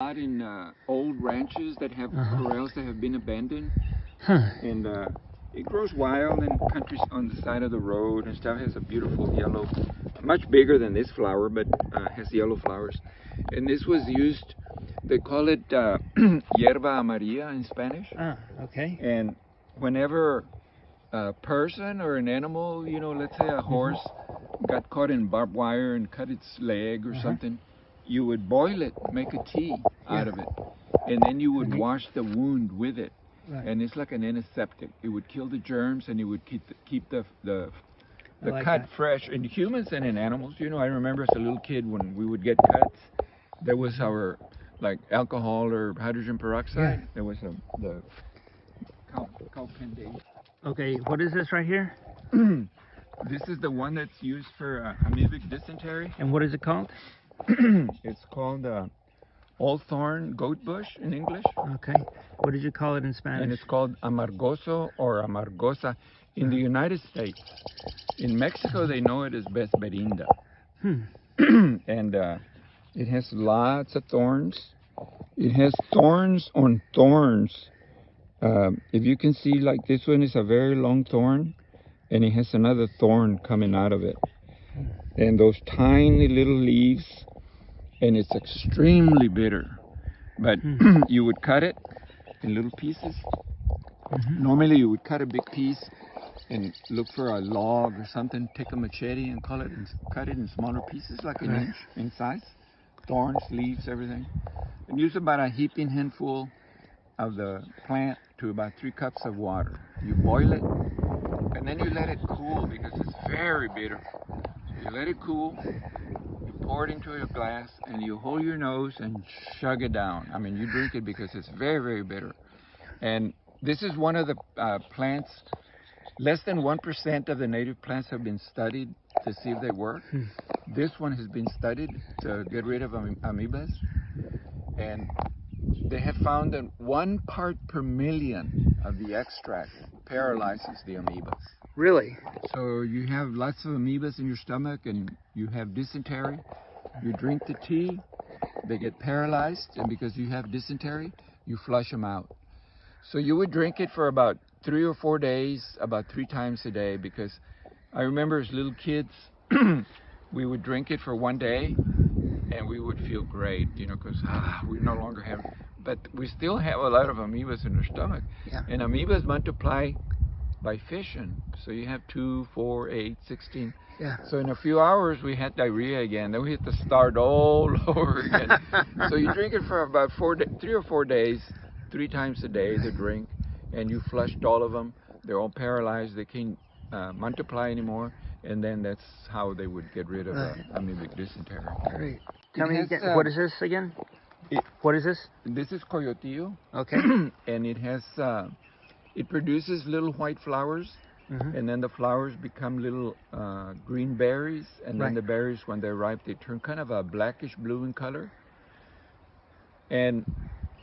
Out in old ranches that have corrals that have been abandoned, and it grows wild in countries on the side of the road and stuff. It has a beautiful yellow, much bigger than this flower, but has yellow flowers. And this was used. They call it Yerba Maria in Spanish. Okay. And whenever a person or an animal, you know, let's say a horse, got caught in barbed wire and cut its leg or something, you would boil it, make a tea out of it, and then you would wash the wound with it. And it's like an antiseptic. It would kill the germs, and it would keep the cut fresh in humans and in animals. You know, I remember as a little kid when we would get cuts, there was our like alcohol or hydrogen peroxide. There was the calpendate. Okay, what is this right here? This is the one that's used for amoebic dysentery. And what is it called? It's called old thorn goat bush in English. Okay. What did you call it in Spanish? And it's called Amargoso or Amargosa in the United States. In Mexico, they know it as Besberinda. And it has lots of thorns. It has thorns on thorns. If you can see, like this one is a very long thorn, and it has another thorn coming out of it. And those tiny little leaves, and it's extremely bitter. But you would cut it in little pieces. Normally you would cut a big piece and look for a log or something, take a machete and cut it in smaller pieces, like an inch in size. Thorns, leaves, everything. And use about a heaping handful of the plant to about 3 cups of water. You boil it, and then you let it cool because it's very bitter. You let it cool, you pour it into a glass, and you hold your nose and chug it down. I mean, you drink it because it's very, very bitter. And this is one of the plants, less than 1% of the native plants have been studied to see if they work. This one has been studied to get rid of amoebas. And they have found that 1 part per million of the extract paralyzes the amoebas. Really? So you have lots of amoebas in your stomach and you have dysentery. You drink the tea, they get paralyzed, and because you have dysentery, you flush them out. So you would drink it for about 3 or 4 days, about 3 times a day, because I remember as little kids, we would drink it for 1 day and we would feel great, you know, because we no longer have, but we still have a lot of amoebas in our stomach. And amoebas multiply by fission. So you have 2, 4, 8, 16. So in a few hours we had diarrhea again. Then we had to start all over again. So you drink it for about 3 or 4 days, 3 times a day, the drink, and you flushed all of them. They're all paralyzed. They can't multiply anymore. And then that's how they would get rid of amoebic dysentery. Great. Tell me again, what is this again? What is this? This is coyotillo. Okay. And it has, it produces little white flowers, and then the flowers become little green berries, and then the berries, when they're ripe, they turn kind of a blackish blue in color. And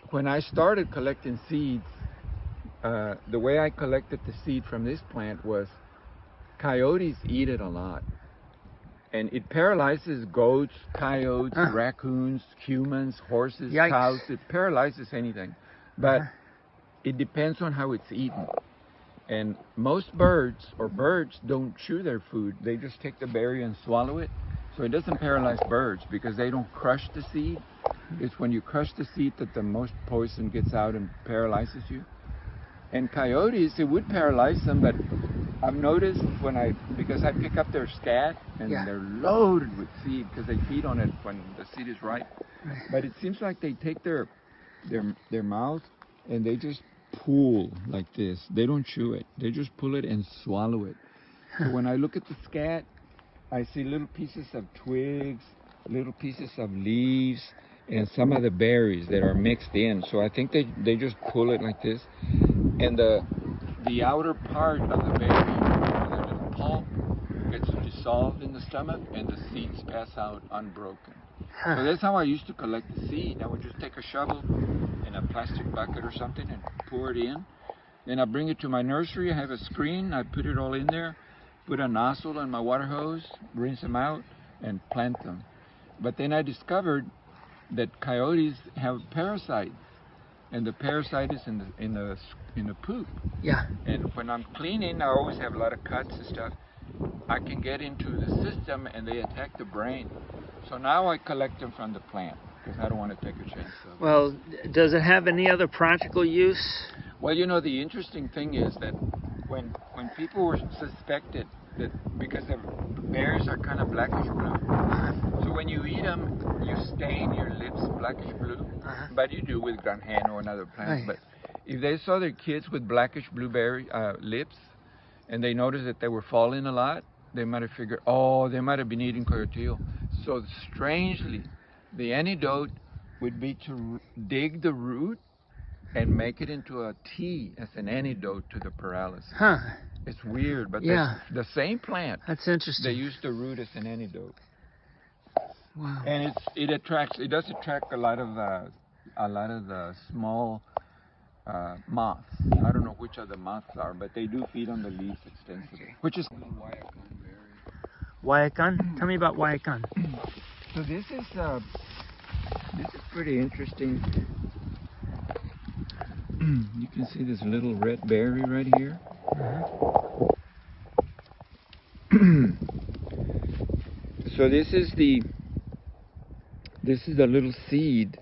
when I started collecting seeds, the way I collected the seed from this plant was coyotes eat it a lot. And it paralyzes goats, coyotes, raccoons, humans, horses, cows. It paralyzes anything. But it depends on how it's eaten. And most birds don't chew their food. They just take the berry and swallow it. So it doesn't paralyze birds because they don't crush the seed. It's when you crush the seed that the most poison gets out and paralyzes you. And coyotes, it would paralyze them, but I've noticed because I pick up their scat and they're loaded with seed because they feed on it when the seed is ripe. But it seems like they take their mouth and they just pull like this. They don't chew it. They just pull it and swallow it. So when I look at the scat, I see little pieces of twigs, little pieces of leaves, and some of the berries that are mixed in. So I think they just pull it like this. And the outer part of the berry, the little pulp, gets dissolved in the stomach, and the seeds pass out unbroken. So that's how I used to collect the seed. I would just take a shovel in a plastic bucket or something and pour it in. Then I bring it to my nursery. I have a screen. I put it all in there, put a nozzle on my water hose, rinse them out, and plant them. But then I discovered that coyotes have parasites, and the parasite is in the poop. Yeah. And when I'm cleaning, I always have a lot of cuts and stuff. I can get into the system, and they attack the brain. So now I collect them from the plant because I don't want to take a chance. Well, does it have any other practical use? Well, you know, the interesting thing is that when people were suspected that because the berries are kind of blackish blue, so when you eat them, you stain your lips blackish blue, but you do with granjeno or another plant. But if they saw their kids with blackish blueberry lips, and they noticed that they were falling a lot, they might have figured, oh, they might have been eating coyotillo. So strangely, the antidote would be to dig the root and make it into a tea as an antidote to the paralysis. Huh. It's weird, but yeah, the same plant. That's interesting. They use the root as an antidote. Wow. And it does attract a lot of the small moths. I don't know which of the moths are, but they do feed on the leaves extensively. Okay. Which is Guayacán berry. Guayacán? Tell me about Guayacán. So this is pretty interesting. You can see this little red berry right here. So this is the little seed,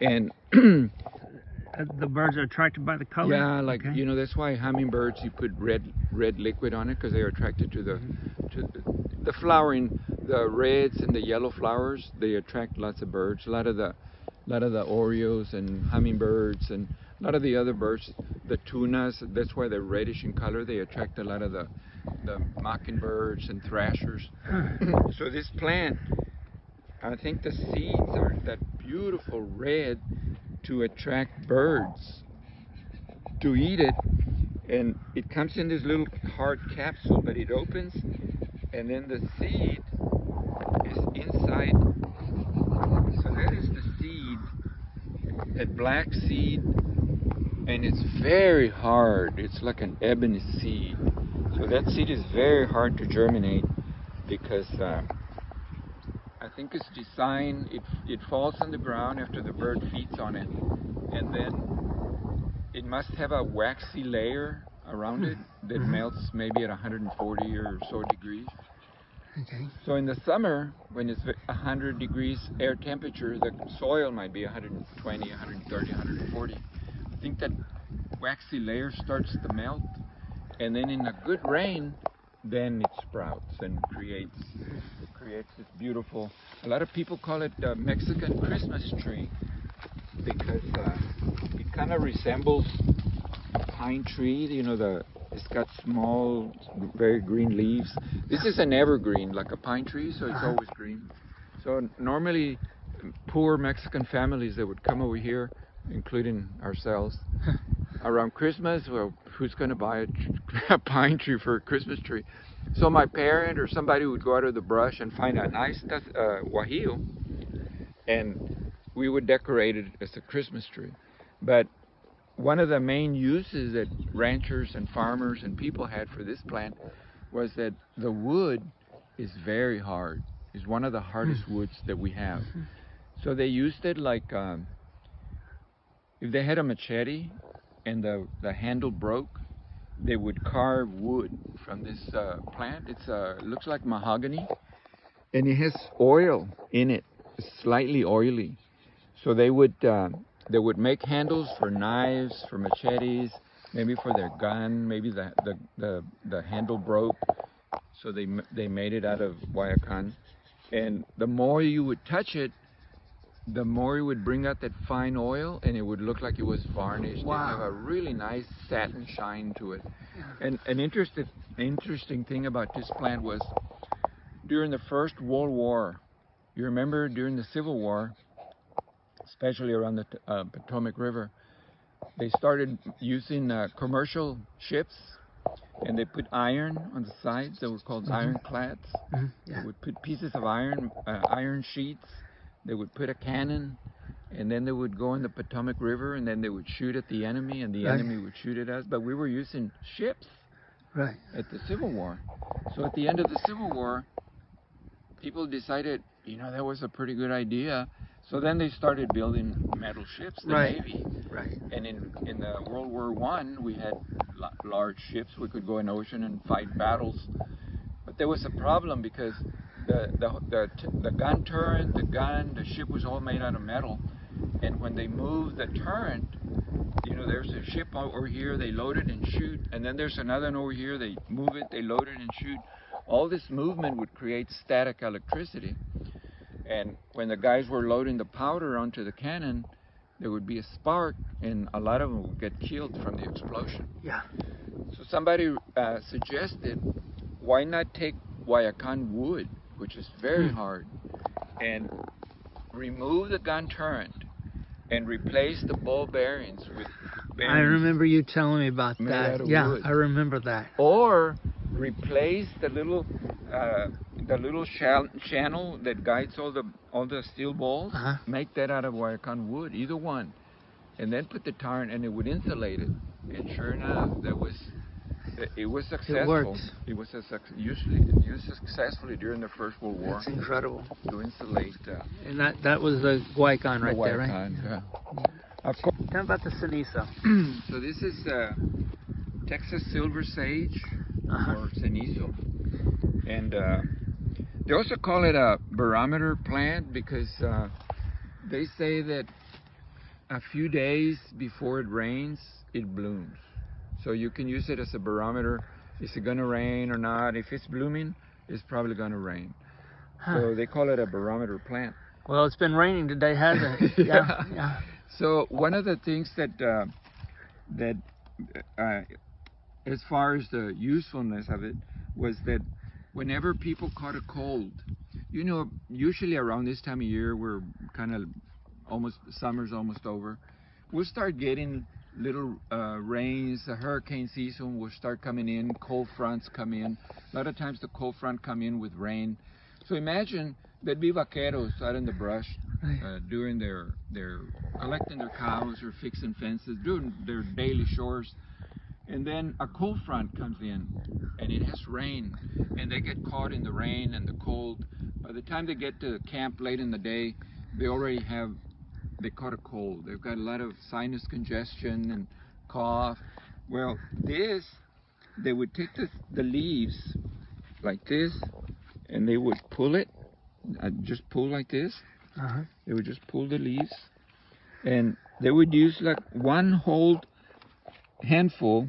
and the birds are attracted by the color? Yeah, like, you know, that's why hummingbirds, you put red liquid on it because they're attracted to the flowering, the reds and the yellow flowers. They attract lots of birds. A lot of the orioles and hummingbirds and a lot of the other birds, the tunas. That's why they're reddish in color. They attract a lot of the mockingbirds and thrashers. So this plant, I think the seeds are that beautiful red to attract birds to eat it, and it comes in this little hard capsule, but it opens, and then the seed is inside. So that is the seed, that black seed, and it's very hard. It's like an ebony seed. So that seed is very hard to germinate because I think it's designed, it falls on the ground after the bird feeds on it, and then it must have a waxy layer around it that melts maybe at 140 or so degrees. Okay. So in the summer, when it's 100 degrees air temperature, the soil might be 120, 130, 140. I think that waxy layer starts to melt, and then in a good rain, then it sprouts and creates this beautiful, a lot of people call it the Mexican Christmas tree because it kind of resembles a pine tree. You know, it's got small, very green leaves. This is an evergreen, like a pine tree, so it's always green. So normally, poor Mexican families that would come over here, including ourselves, around Christmas, well, who's going to buy a pine tree for a Christmas tree? So my parent or somebody would go out of the brush and find a nice guajillo, and we would decorate it as a Christmas tree. But one of the main uses that ranchers and farmers and people had for this plant was that the wood is very hard. It's one of the hardest woods that we have. So they used it like if they had a machete and the handle broke, they would carve wood from this plant. It looks like mahogany, and it has oil in it. It's slightly oily. So they would make handles for knives, for machetes, maybe for their gun. Maybe the handle broke, so they made it out of Guayacán. And the more you would touch it, the more it would bring out that fine oil, and it would look like it was varnished. Wow. It have a really nice satin shine to it. And an interesting thing about this plant was during the First World War. You remember during the Civil War, especially around the Potomac River, they started using commercial ships, and they put iron on the sides that were called ironclads. They would put pieces of iron sheets. They would put a cannon, and then they would go in the Potomac River, and then they would shoot at the enemy, and the enemy would shoot at us. But we were using ships at the Civil War. So at the end of the Civil War, people decided, you know, that was a pretty good idea So then they started building metal ships, the Navy. Right. And in the World War I, we had large ships. We could go in the ocean and fight battles. But there was a problem because the gun turret, the ship was all made out of metal. And when they moved the turret, you know, there's a ship over here, they load it and shoot. And then there's another one over here, they move it, they load it and shoot. All this movement would create static electricity. And when the guys were loading the powder onto the cannon, there would be a spark, and a lot of them would get killed from the explosion. Yeah. So somebody suggested, why not take Guayacan wood, which is very hard, and remove the gun turret and replace the ball bearings with bearings. I remember you telling me about made that. Out of Yeah, wood. I remember that. Or replace the little channel that guides all the steel balls. Make that out of Guayacan wood, either one, and then put the turret, and it would insulate it. And sure enough, it was successful. It worked. It was used successfully during the First World War. That's incredible. To insulate. And that was the Guayacan right there, right? Yeah. Of course. Tell me about the cenizo. So this is Texas silver sage, or cenizo, and they also call it a barometer plant because they say that a few days before it rains, it blooms. So you can use it as a barometer. Is it going to rain or not? If it's blooming, it's probably going to rain. So they call it a barometer plant. Well, it's been raining today, hasn't it? Yeah. So one of the things that as far as the usefulness of it was that whenever people caught a cold, you know, usually around this time of year, we're kind of summer's almost over, we'll start getting little rains. The hurricane season will start coming in, cold fronts come in. A lot of times the cold front come in with rain. So imagine there'd be vaqueros out in the brush doing their collecting their cows or fixing fences, doing their daily chores. And then a cold front comes in and it has rain, and they get caught in the rain and the cold. By the time they get to camp late in the day, they caught a cold. They've got a lot of sinus congestion and cough. Well, they would take the leaves like this, and they would pull it, just pull like this. They would just pull the leaves, and they would use like one whole handful.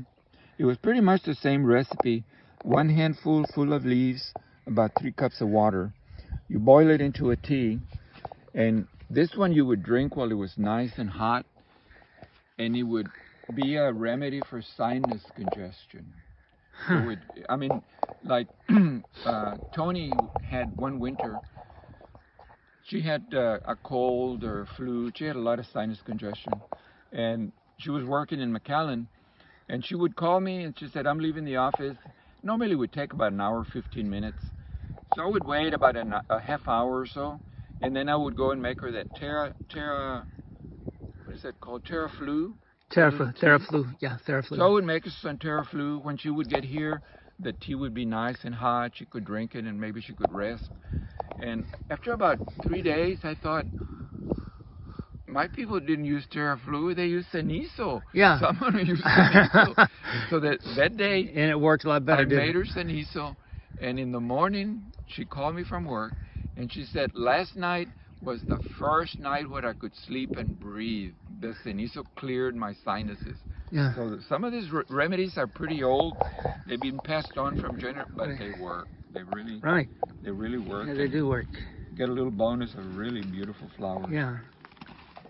It was pretty much the same recipe. One handful full of leaves, about 3 cups of water. You boil it into a tea, and this one you would drink while it was nice and hot, and it would be a remedy for sinus congestion. Tony had one winter, she had a cold or flu. She had a lot of sinus congestion, and she was working in McAllen, and she would call me and she said, I'm leaving the office. Normally it would take about an hour, 15 minutes. So I would wait about a half hour or so, and then I would go and make her that what is that called? Terraflu? Terraflu, yeah, Terraflu. So I would make her some Terraflu. When she would get here, the tea would be nice and hot. She could drink it and maybe she could rest. And after about 3 days, I thought, my people didn't use Terraflu, they used cenizo. Yeah. So I'm going to use cenizo. So that day, and it worked a lot better. I made her cenizo, and in the morning, she called me from work, and she said, last night was the first night where I could sleep and breathe. The cenizo cleared my sinuses. Yeah. So some of these remedies are pretty old. They've been passed on from generation, but they work. They really work. Yeah, they do work. Get a little bonus of really beautiful flowers. Yeah.